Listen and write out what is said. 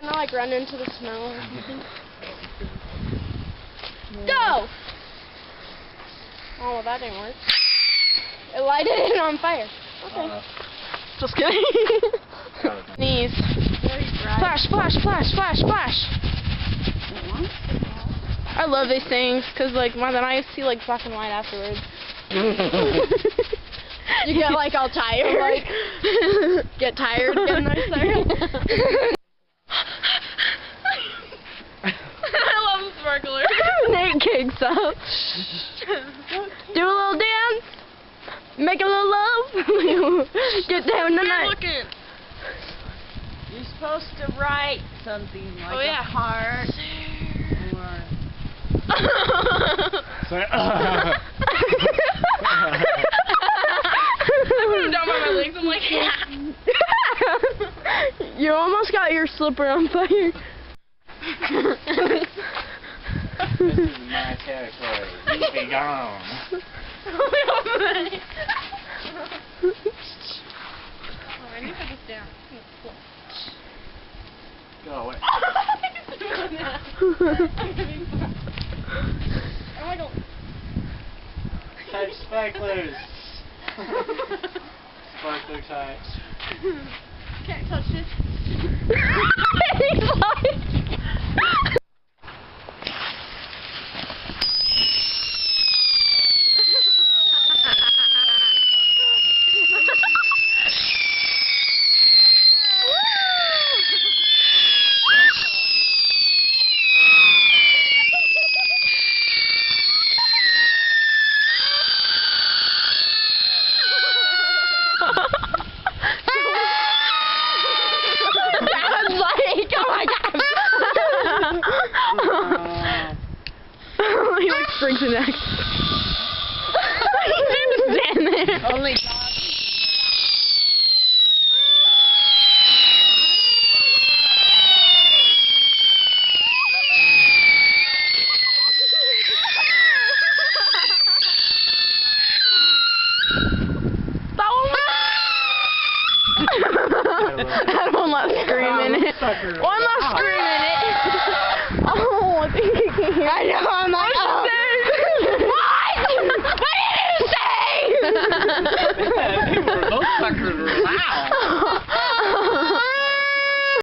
Not like run into the snow or something. Go! Oh, well, that didn't work. It lighted it on fire. Okay. Just kidding. Knees. Flash, flash, flash, flash, flash. I love these things because, like, then I see like black and white afterwards. You get like all tired, like get tired getting those things. I love sparklers. Nate kicks up. Do a little dance. Make a little love. Get down tonight. You're supposed to write something like a heart. I put him down by my legs. I'm like, yeah. You almost got your slipper on fire. This is my territory. You be gone. Oh, I need to put this down. Go away. Oh my god. Type sparklers. Sparkler types. Can't touch this. He like springs an axe. He didn't stand there. Only I don't want to scream in it.